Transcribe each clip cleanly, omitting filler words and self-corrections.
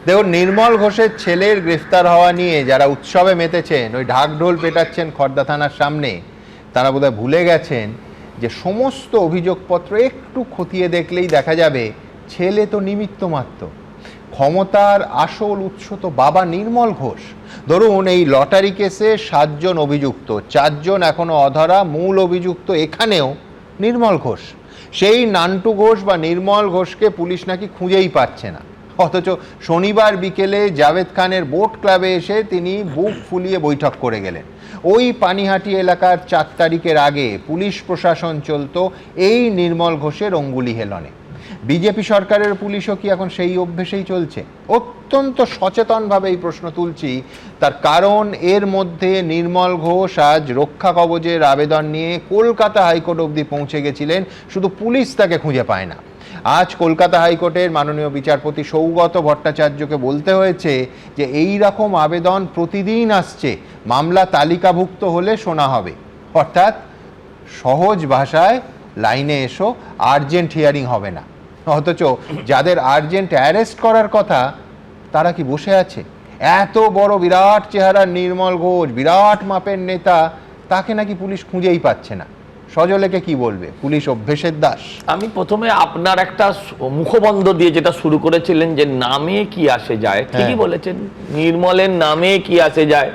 দেখুন, নির্মল ঘোষের ছেলের গ্রেফতার হওয়া নিয়ে যারা উৎসবে মেতেছেন, ওই ঢাকঢোল পেটাচ্ছেন খড়দা থানার সামনে, তারা বোধহয় ভুলে গেছেন যে সমস্ত অভিযোগপত্র একটু খতিয়ে দেখলেই দেখা যাবে ছেলে তো নিমিত্ত মাত্র। ক্ষমতার আসল উৎস তো বাবা নির্মল ঘোষ। ধরুন, এই লটারি কেসে 7 জন অভিযুক্ত, 4 জন এখনো অধরা, মূল অভিযুক্ত এখানেও নির্মল ঘোষ। সেই নান্টু ঘোষ বা নির্মল ঘোষকে পুলিশ নাকি খুঁজেই পাচ্ছে না, অথচ শনিবার বিকেলে জাভেদ খানের বোট ক্লাবে এসে তিনি বুক ফুলিয়ে বৈঠক করে গেলেন। ওই পানিহাটি এলাকার 4 তারিখের আগে পুলিশ প্রশাসন চলতো এই নির্মল ঘোষের অঙ্গুলি হেলনে। বিজেপি সরকারের পুলিশও কি এখন সেই অভ্যেসেই চলছে? অত্যন্ত সচেতনভাবে এই প্রশ্ন তুলছি, তার কারণ এর মধ্যে নির্মল ঘোষ আজ রক্ষা কবচের আবেদন নিয়ে কলকাতা হাইকোর্ট অবধি পৌঁছে গেছিলেন, শুধু পুলিশ তাকে খুঁজে পায় না। আজ কলকাতা হাইকোর্টের মাননীয় বিচারপতি সৌগত ভট্টাচার্যকে বলতে হয়েছে যে এই রকম আবেদন প্রতিদিন আসছে, মামলা তালিকাভুক্ত হলে শোনা হবে। অর্থাৎ সহজ ভাষায় লাইনে এসো, আর্জেন্ট হিয়ারিং হবে না। অথচ যাদের আর্জেন্ট অ্যারেস্ট করার কথা তারা কি বসে আছে? এত বড় বিরাট চেহারার নির্মল ঘোষ, বিরাট মাপের নেতা, তাকে নাকি পুলিশ খুঁজেই পাচ্ছে না। সজলেকে কি বলবে? পুলিশ অভ্যেসের দাস। আমি প্রথমে আপনার একটা মুখবন্ধ দিয়ে যেটা শুরু করেছিলেন যে নামে কি আসে যায়, ঠিকই বলেছেন। নির্মলের নামে কি আসে যায়,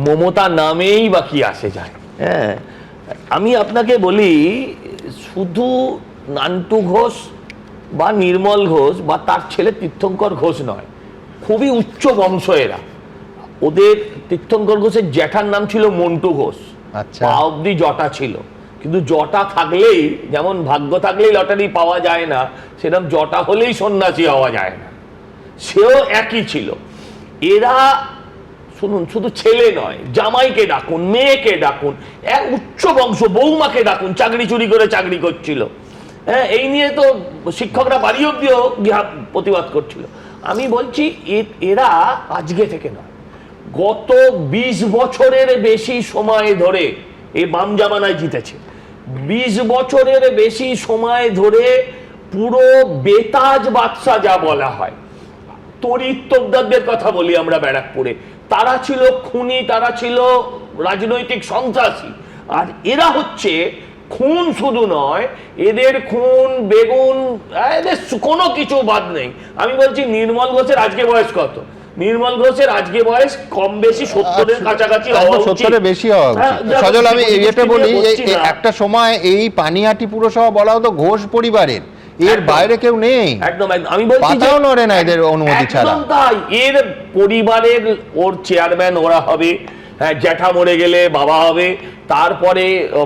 মমতা নামেই বা কি আসে যায়। হ্যাঁ, আমি আপনাকে বলি, শুধু নান্টু ঘোষ বা নির্মল ঘোষ বা তার ছেলে তীর্থঙ্কর ঘোষ নয়, খুবই উচ্চ বংশ এরা। ওদের তীর্থঙ্কর ঘোষের জ্যাঠার নাম ছিল মন্টু ঘোষ, পা অব্দি জটা ছিল। কিন্তু জটা থাকলেই, যেমন ভাগ্য থাকলেই লটারি পাওয়া যায় না, সেরকম জটা হলেই সন্ন্যাসী হওয়া যায় না, সেও একই ছিল। এরা শুনুন, শুধু ছেলে নয়, জামাইকে ডাকুন, মেয়েকে ডাকুন, এক উচ্চ বংশ, বৌমাকে ডাকুন, চাকরি চুরি করে চাকরি করছিল। হ্যাঁ, এই নিয়ে তো শিক্ষকরা বাড়ি অব্দিও প্রতিবাদ করছিল। আমি বলছি এরা আজকে থেকে নয়, গত 20 বছরের বেশি সময় ধরে এই বাম জামানায় জিতেছে। 20 বছরের বেশি সময় ধরে পুরো বেতাজ বাদশা যা বলা হয়, তড়িৎ তোপদারদের কথা বলি আমরা ব্যারাকপুরে, তারা ছিল খুনি, তারা ছিল রাজনৈতিক সন্ত্রাসী। আর এরা হচ্ছে খুন শুধু নয়, এদের খুন, বেগুন, এদের কোনো কিছু বাদ নেই। আমি বলছি, নির্মল ঘোষের আজকে বয়স কত? নির্মল ঘোষের আজকে বয়স কম বেশি 70-এর কাছাকাছি হওয়া উচিত, 70-এর বেশি হওয়া উচিত। সজল, আমি এটা বলি, একটা সময় এই পানিহাটি পুরসভা বলা হতো ঘোষ পরিবারের, এর বাইরে কেউ নেই। একদম একদম, আমি বলছি পাতাও নড়ে না এদের অনুমতি ছাড়া। একদম তাই, এর পরিবারের ওর চেয়ারম্যান ওরা হবে। হ্যাঁ, জ্যাঠা মরে গেলে বাবা হবে, তারপরে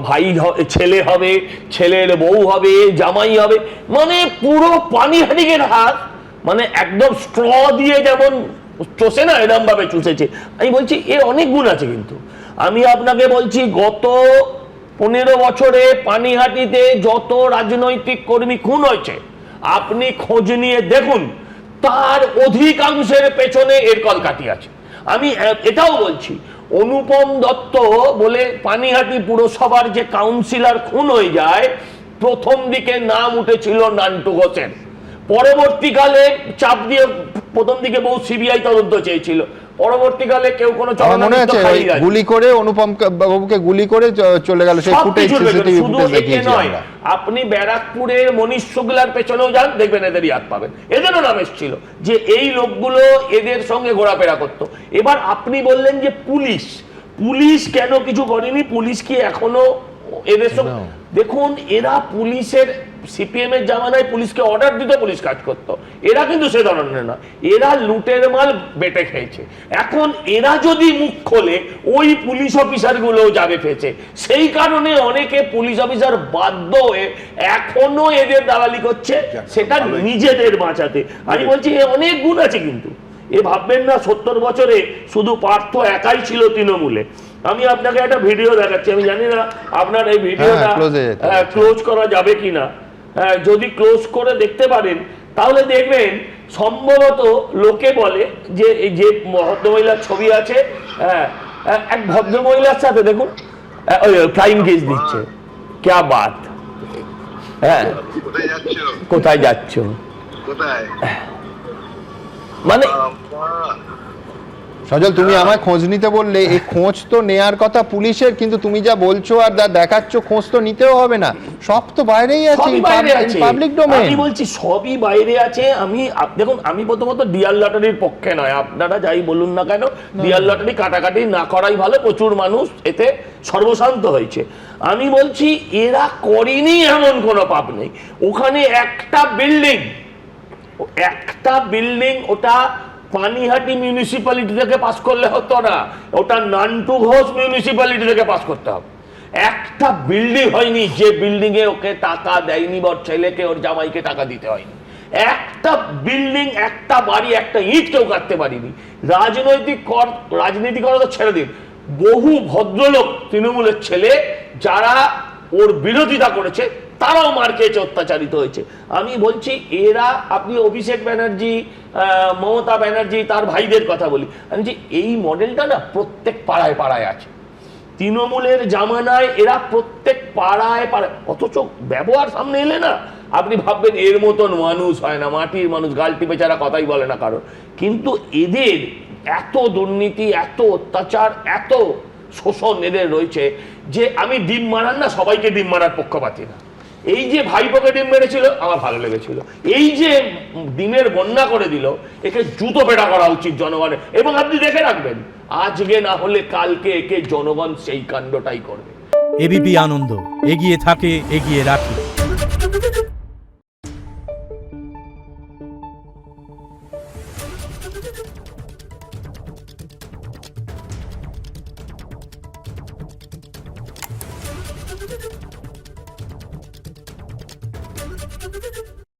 ভাই ছেলে হবে, ছেলের বউ হবে, জামাই হবে, মানে পুরো পানিহাটির হাত, মানে একদম স্ট্র দিয়ে যেমন চষে না, এরকম ভাবে চুষেছে। আমি বলছি এর অনেক গুণ আছে। কিন্তু আমি আপনাকে বলছি, গত 15 বছরে পানিহাটিতে যত রাজনৈতিক কর্মী খুন হয়েছে, আপনি খোঁজ নিয়ে দেখুন, তার অধিকাংশের পেছনে এর কলকাঠি আছে। আমি এটাও বলছি, অনুপম দত্ত বলে পানিহাটি পুরসভার যে কাউন্সিলর খুন হয়ে যায়, প্রথম দিকে নাম উঠেছিল নান্টু ঘোষের। পরবর্তীকালে চাপ দিয়ে, প্রথম দিকে বহু সিবিআই তদন্ত চেয়েছিল, পরবর্তীকালে কেউ কোনো গুলি করে অনুপম বাবুকে গুলি করে চলে গেল। সেই ফুটেজ, সিসিটিভি ফুটেজ দেখিয়েছি আমরা। আপনি ব্যারাকপুরের মনীষ শুক্লার পেছনেও যান, দেখবেন এদেরই হাত পাবেন। এদেরও নাম এসেছিল যে এই লোকগুলো এদের সঙ্গে ঘোরাফেরা করতো। এবার আপনি বললেন যে পুলিশ কেন কিছু করেনি, পুলিশ কি এখনো এদের সঙ্গে? দেখুন, এরা পুলিশের, সিপিএম এর জামানায় পুলিশকে অর্ডার দিত, পুলিশ কাজ করতো। এরা কিন্তু সে ধরনের না, এরা লুটের মাল বেটে খেয়েছে। এখন এরা যদি মুখ খোলে, ওই পুলিশ অফিসার গুলো যাবে ফেঁচে। সেই কারণে অনেকে পুলিশ অফিসার বাধ্য হয়ে এখনো এদের দালালি করছে, সেটা নিজেদের বাঁচাতে। আমি বলছি এ অনেক গুণ আছে। কিন্তু এ ভাববেন না 70 বছরে শুধু পার্থ একাই ছিল তৃণমূলে। আমি আপনাকে একটা ভিডিও দেখাচ্ছি, আমি জানি না আপনার এই ভিডিওটা ক্লোজ করা যাবে কিনা। যদি ক্লোজ করে দেখতে পারেন তাহলে দেখবেন, সম্ভবত লোকে বলে যে এই যে ভদ্রমহিলার ছবি আছে, এক ভদ্রমহিলার সাথে দেখুন ফ্লাইং কিস দিচ্ছে। ক্যা বাত! হ্যাঁ, কোথায় যাচ্ছ? মানে সজল, তুমি আমায় খোঁজ নিতে বললে, এই খোঁজ তো নেয়ার কথা পুলিশের, কিন্তু তুমি যা বলছো আর যা দেখাচ্ছ, খোঁজ তো নিতেও হবে না, সব তো বাইরেই আছে, সবই বাইরে আছে। Public domain. আমি বলছি সবই বাইরে আছে। দেখুন, আমি প্রথমত ডিয়ার লটারির পক্ষে নয়, আপনারা যাই বলুন না কেন, ডিয়ার লটারি কাটাকাটি না করাই ভালো, প্রচুর মানুষ এতে সর্বশান্ত হয়েছে। আমি বলছি এরা করেনি এমন কোনো পাপ নেই। ওখানে একটা বিল্ডিং ওটা পানিহাটি মিউনিসিপ্যালিটি থেকে পাস করলে হতো না, ওটা নান্টু ঘোষ মিউনিসিপ্যালিটি থেকে পাস করতে হবে। একটা বিল্ডিং হয়নি যে বিল্ডিং এ ওকে টাকা দেয়নি বা ওর ছেলেকে ওর জামাইকে টাকা দিতে হয়নি। একটা বিল্ডিং, একটা বাড়ি, একটা ইট কেউ কাটতে পারিনি। রাজনীতি করা তো ছেড়ে দিন, বহু ভদ্রলোক তৃণমূলের ছেলে যারা ওর বিরোধিতা করেছে তারাও মার খেয়েছে, অত্যাচারিত হয়েছে। আমি বলছি এরা, আপনি অভিষেক ব্যানার্জি, মমতা ব্যানার্জি, তার ভাইদের কথা বলি, আমি বলছি এই মডেলটা না প্রত্যেক পাড়ায় পাড়ায় আছে। তৃণমূলের জামানায় এরা প্রত্যেক পাড়ায় পাড়ায়, অথচ ব্যবহার সামনে এলে না আপনি ভাববেন এর মতন মানুষ হয় না, মাটির মানুষ, গাল টিপে ছাড়া কথাই বলে না কারণ। কিন্তু এদের এত দুর্নীতি, এত অত্যাচার, এত শোষণ এদের রয়েছে যে আমি ডিম মারার না, সবাইকে ডিম মারার পক্ষপাতী না। এই যে ভাইপোকে ডিম মেরেছিল আমার ভালো লেগেছিল, এই যে ডিমের বন্যা করে দিল, একে জুতো পেটা করা উচিত জনগণের। এবং আপনি দেখে রাখবেন, আজকে না হলে কালকে একে জনগণ সেই কাণ্ডটাই করবে। এবিপি আনন্দ, এগিয়ে থাকে, এগিয়ে রাখে।